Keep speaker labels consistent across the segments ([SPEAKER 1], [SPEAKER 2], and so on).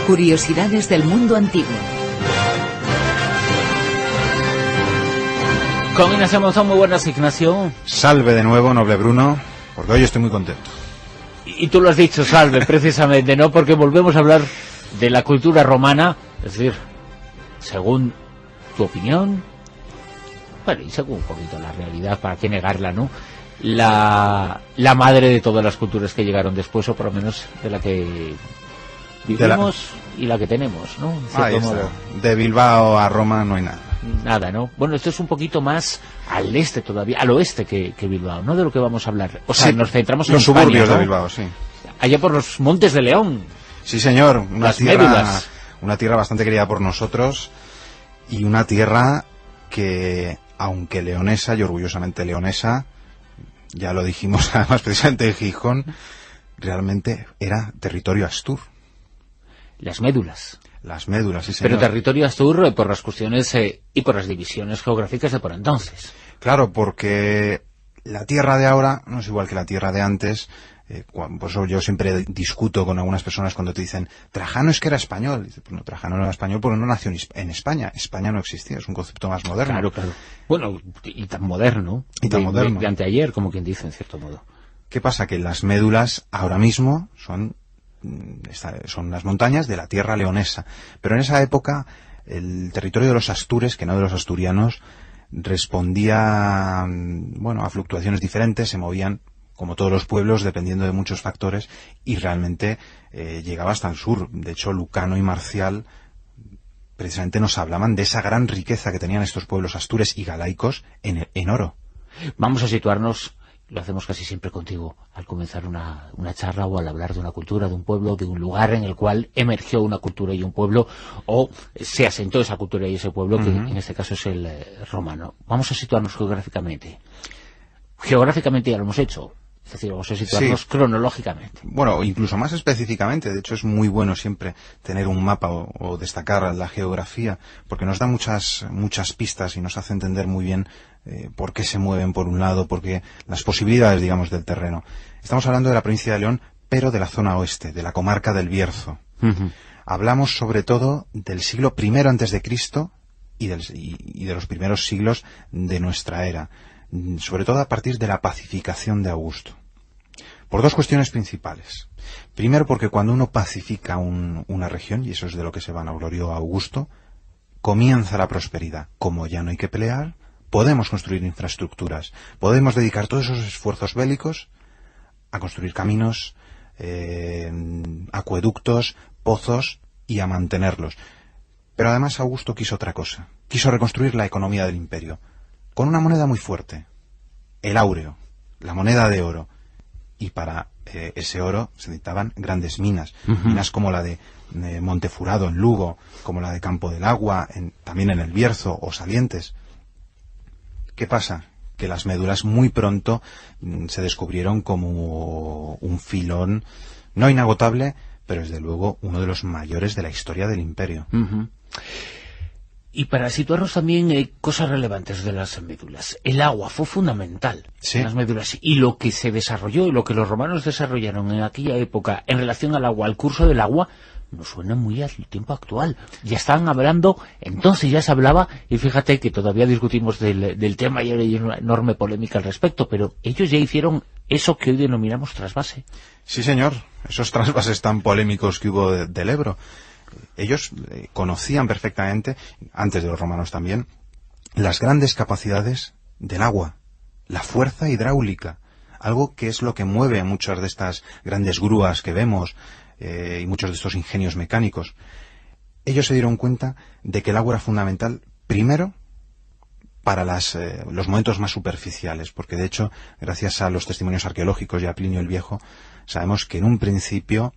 [SPEAKER 1] Curiosidades del mundo antiguo.
[SPEAKER 2] Con Ignacio Monzón, muy buenas, Ignacio.
[SPEAKER 3] Salve de nuevo, noble Bruno, porque hoy estoy muy contento.
[SPEAKER 2] Y tú lo has dicho, salve, precisamente, ¿no? Porque volvemos a hablar de la cultura romana, es decir, según tu opinión, bueno, y según un poquito la realidad, para qué negarla, ¿no? La madre de todas las culturas que llegaron después, o por lo menos de la que vivimos y la que tenemos, ¿no? En cierto modo.
[SPEAKER 3] De Bilbao a Roma no hay nada.
[SPEAKER 2] Nada, ¿no? Bueno, esto es un poquito más al este todavía, al oeste que Bilbao, ¿no? De lo que vamos a hablar. O sea,
[SPEAKER 3] sí,
[SPEAKER 2] nos centramos en
[SPEAKER 3] los
[SPEAKER 2] España,
[SPEAKER 3] suburbios, ¿no? De Bilbao, sí.
[SPEAKER 2] Allá por los Montes de León.
[SPEAKER 3] Sí, señor.
[SPEAKER 2] Las médulas.
[SPEAKER 3] Una tierra bastante querida por nosotros y una tierra que, aunque leonesa y orgullosamente leonesa, ya lo dijimos además precisamente en Gijón, realmente era territorio astur.
[SPEAKER 2] Las médulas.
[SPEAKER 3] Las médulas, sí, señor.
[SPEAKER 2] Pero territorio astur por las cuestiones y por las divisiones geográficas de por entonces.
[SPEAKER 3] Claro, porque la tierra de ahora no es igual que la tierra de antes. Por eso yo siempre discuto con algunas personas cuando te dicen Trajano es que era español. Dice, pues no, Trajano no era español porque no nació en España. España no existía, es un concepto más moderno.
[SPEAKER 2] Claro, claro. Bueno, y tan moderno.
[SPEAKER 3] Y tan moderno.
[SPEAKER 2] De anteayer, como quien dice, en cierto modo.
[SPEAKER 3] ¿Qué pasa? Que las médulas ahora mismo son las montañas de la tierra leonesa. Pero en esa época el territorio de los astures, que no de los asturianos, respondía a fluctuaciones diferentes, se movían como todos los pueblos, dependiendo de muchos factores, y realmente llegaba hasta el sur. De hecho, Lucano y Marcial precisamente nos hablaban de esa gran riqueza que tenían estos pueblos astures y galaicos en oro.
[SPEAKER 2] Vamos a situarnos, lo hacemos casi siempre contigo, al comenzar una charla o al hablar de una cultura, de un pueblo, de un lugar en el cual emergió una cultura y un pueblo, o se asentó esa cultura y ese pueblo, que en este caso es el romano. Vamos a situarnos geográficamente. Geográficamente ya lo hemos hecho. Es decir, vamos a situarnos cronológicamente.
[SPEAKER 3] Bueno, incluso más específicamente. De hecho, es muy bueno siempre tener un mapa o destacar la geografía, porque nos da muchas pistas y nos hace entender muy bien por qué se mueven por un lado, porque las posibilidades, digamos, del terreno. Estamos hablando de la provincia de León, pero de la zona oeste, de la comarca del Bierzo. Hablamos sobre todo del siglo I antes de Cristo y de los primeros siglos de nuestra era, sobre todo a partir de la pacificación de Augusto. Por dos cuestiones principales. Primero, porque cuando uno pacifica una región, y eso es de lo que se vanaglorió Augusto, comienza la prosperidad. Como ya no hay que pelear, podemos construir infraestructuras, podemos dedicar todos esos esfuerzos bélicos a construir caminos, acueductos, pozos y a mantenerlos. Pero además Augusto quiso otra cosa. Quiso reconstruir la economía del imperio con una moneda muy fuerte, el áureo, la moneda de oro. Y para ese oro se necesitaban grandes minas, minas como la de Montefurado en Lugo, como la de Campo del Agua, también en el Bierzo, o Salientes. ¿Qué pasa? Que las médulas muy pronto se descubrieron como un filón no inagotable, pero desde luego uno de los mayores de la historia del imperio. Y
[SPEAKER 2] para situarnos también cosas relevantes de las médulas. El agua fue fundamental en las médulas. Y lo que se desarrolló, y lo que los romanos desarrollaron en aquella época en relación al agua, al curso del agua, nos suena muy al tiempo actual. Ya estaban hablando, entonces ya se hablaba, y fíjate que todavía discutimos del tema y hay una enorme polémica al respecto, pero ellos ya hicieron eso que hoy denominamos trasvase.
[SPEAKER 3] Sí, señor, esos trasvases tan polémicos que hubo del Ebro. Ellos conocían perfectamente, antes de los romanos también, las grandes capacidades del agua, la fuerza hidráulica, algo que es lo que mueve muchas de estas grandes grúas que vemos y muchos de estos ingenios mecánicos. Ellos se dieron cuenta de que el agua era fundamental, primero, para los momentos más superficiales, porque de hecho, gracias a los testimonios arqueológicos y a Plinio el Viejo, sabemos que en un principio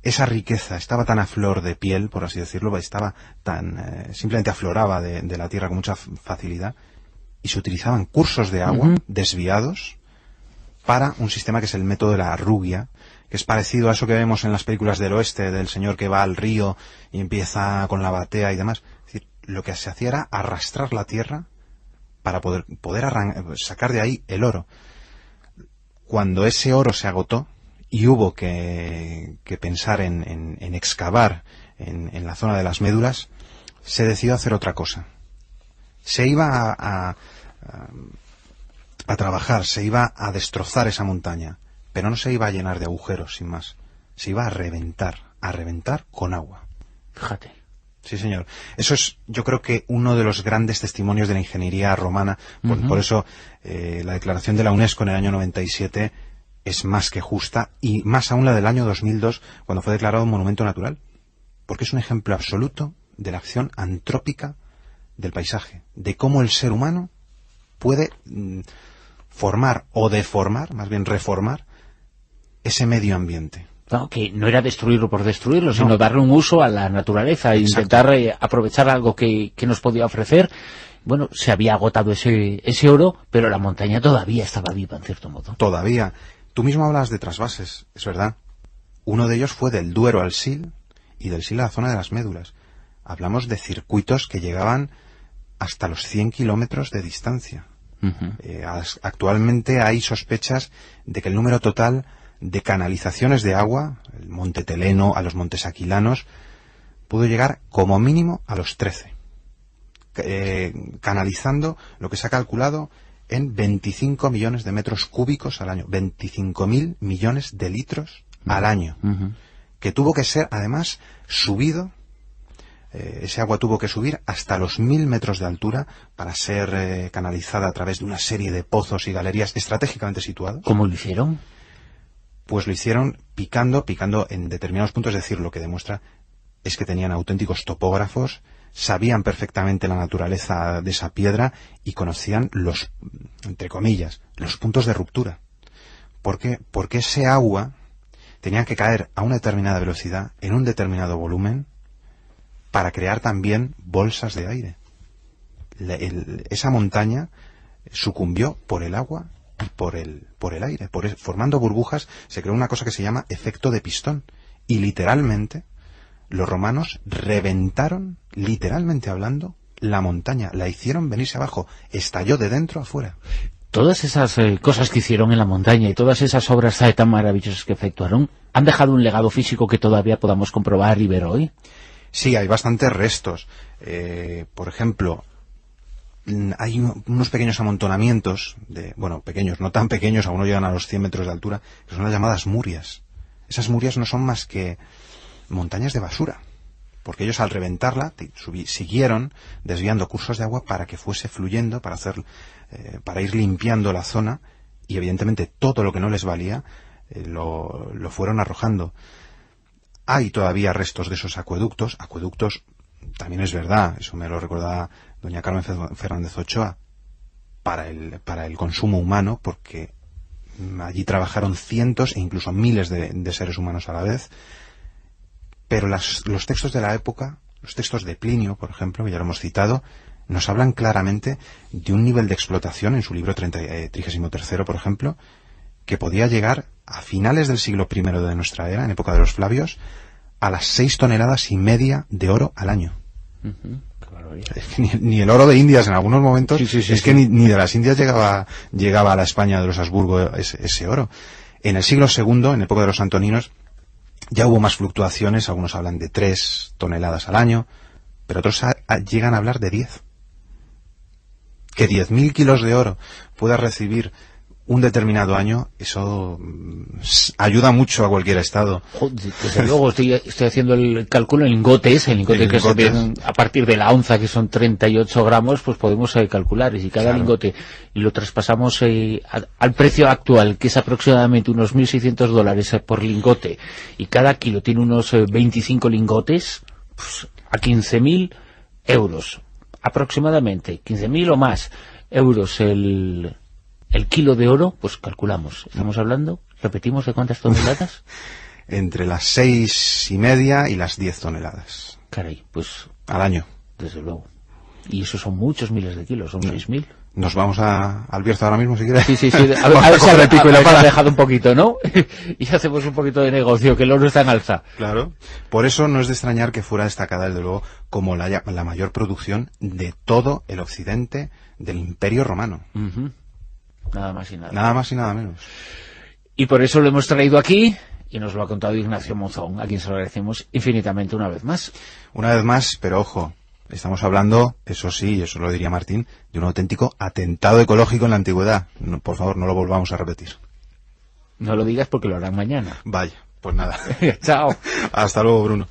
[SPEAKER 3] esa riqueza estaba tan a flor de piel, por así decirlo, estaba tan simplemente afloraba de la tierra con mucha facilidad, y se utilizaban cursos de agua desviados para un sistema que es el método de la arrugia, que es parecido a eso que vemos en las películas del oeste, del señor que va al río y empieza con la batea y demás. Es decir, lo que se hacía era arrastrar la tierra para poder sacar de ahí el oro. Cuando ese oro se agotó, y hubo que pensar en excavar en la zona de las médulas, se decidió hacer otra cosa. Se iba a trabajar, se iba a destrozar esa montaña, pero no se iba a llenar de agujeros, sin más. Se iba a reventar con agua.
[SPEAKER 2] Fíjate.
[SPEAKER 3] Sí, señor. Eso es, yo creo que uno de los grandes testimonios de la ingeniería romana. Por eso la declaración de la UNESCO en el año 97 es más que justa, y más aún la del año 2002, cuando fue declarado un monumento natural. Porque es un ejemplo absoluto de la acción antrópica del paisaje, de cómo el ser humano puede formar o deformar, más bien reformar, ese medio ambiente.
[SPEAKER 2] No, que no era destruirlo por destruirlo, sino darle un uso a la naturaleza e intentar aprovechar algo que nos podía ofrecer. Bueno, se había agotado ese oro, pero la montaña todavía estaba viva, en cierto modo.
[SPEAKER 3] Todavía. Tú mismo hablas de trasvases, es verdad. Uno de ellos fue del Duero al Sil y del Sil a la zona de las médulas. Hablamos de circuitos que llegaban hasta los 100 kilómetros de distancia. Actualmente hay sospechas de que el número total de canalizaciones de agua, el Monte Teleno, a los Montes Aquilanos, pudo llegar como mínimo a los 13. Canalizando lo que se ha calculado en 25 millones de metros cúbicos al año. 25.000 millones de litros al año. Que tuvo que ser, además, subido. Ese agua tuvo que subir hasta los 1.000 metros de altura para ser canalizada a través de una serie de pozos y galerías estratégicamente situados.
[SPEAKER 2] ¿Cómo lo hicieron?
[SPEAKER 3] Pues lo hicieron picando en determinados puntos. Es decir, lo que demuestra es que tenían auténticos topógrafos, sabían perfectamente la naturaleza de esa piedra y conocían los, entre comillas, los puntos de ruptura. ¿Por qué? Porque ese agua tenía que caer a una determinada velocidad, en un determinado volumen, para crear también bolsas de aire. Esa montaña sucumbió por el agua y por el aire. Formando burbujas se creó una cosa que se llama efecto de pistón. Y literalmente, los romanos reventaron, literalmente hablando, la montaña. La hicieron venirse abajo. Estalló de dentro a fuera.
[SPEAKER 2] Todas esas cosas que hicieron en la montaña y todas esas obras tan maravillosas que efectuaron, ¿han dejado un legado físico que todavía podamos comprobar y ver hoy?
[SPEAKER 3] Sí, hay bastantes restos. Por ejemplo, hay unos pequeños amontonamientos, pequeños, no tan pequeños, aún no llegan a los 100 metros de altura, que son las llamadas murias. Esas murias no son más que montañas de basura, porque ellos al reventarla siguieron desviando cursos de agua para que fuese fluyendo, para ir limpiando la zona, y evidentemente todo lo que no les valía lo fueron arrojando. Hay todavía restos de esos acueductos. También es verdad, eso me lo recordaba doña Carmen Fernández Ochoa, para el consumo humano, porque allí trabajaron cientos e incluso miles de seres humanos a la vez. Pero los textos de la época, los textos de Plinio, por ejemplo, que ya lo hemos citado, nos hablan claramente de un nivel de explotación en su libro 33, por ejemplo, que podía llegar a finales del siglo I de nuestra era, en época de los Flavios, a las 6,5 toneladas de oro al año. Es que ni el oro de Indias en algunos momentos, que ni de las Indias llegaba a la España de los Habsburgo ese oro. En el siglo II, en época de los Antoninos, ya hubo más fluctuaciones. Algunos hablan de 3 toneladas al año, pero otros llegan a hablar de 10. Que 10.000 kilos de oro pueda recibir un determinado año, eso ayuda mucho a cualquier estado.
[SPEAKER 2] Desde luego, estoy haciendo el cálculo en lingotes, que se ven a partir de la onza, que son 38 gramos, pues podemos calcular. Y si cada lingote y lo traspasamos al precio actual, que es aproximadamente unos $1.600 por lingote, y cada kilo tiene unos 25 lingotes, pues a 15.000 euros, aproximadamente, 15.000 o más euros el kilo de oro, pues calculamos. Estamos hablando, repetimos, ¿de cuántas toneladas?
[SPEAKER 3] Entre las 6,5 y las 10 toneladas.
[SPEAKER 2] Caray, pues...
[SPEAKER 3] al año.
[SPEAKER 2] Desde luego. Y eso son muchos miles de kilos, son 6.000.
[SPEAKER 3] Nos vamos al Bierzo ahora mismo, si quieres.
[SPEAKER 2] Sí. A ver si ha dejado un poquito, ¿no? Y hacemos un poquito de negocio, que el oro está en alza.
[SPEAKER 3] Claro. Por eso no es de extrañar que fuera destacada, desde luego, como la mayor producción de todo el occidente del Imperio Romano.
[SPEAKER 2] Nada más y nada.
[SPEAKER 3] Nada más y nada menos.
[SPEAKER 2] Y por eso lo hemos traído aquí, y nos lo ha contado Ignacio Monzón, a quien se lo agradecemos infinitamente una vez más.
[SPEAKER 3] Una vez más, pero ojo, estamos hablando, eso sí, eso lo diría Martín, de un auténtico atentado ecológico en la antigüedad. No, por favor, no lo volvamos a repetir.
[SPEAKER 2] No lo digas porque lo harán mañana.
[SPEAKER 3] Vaya, pues nada.
[SPEAKER 2] Chao.
[SPEAKER 3] Hasta luego, Bruno.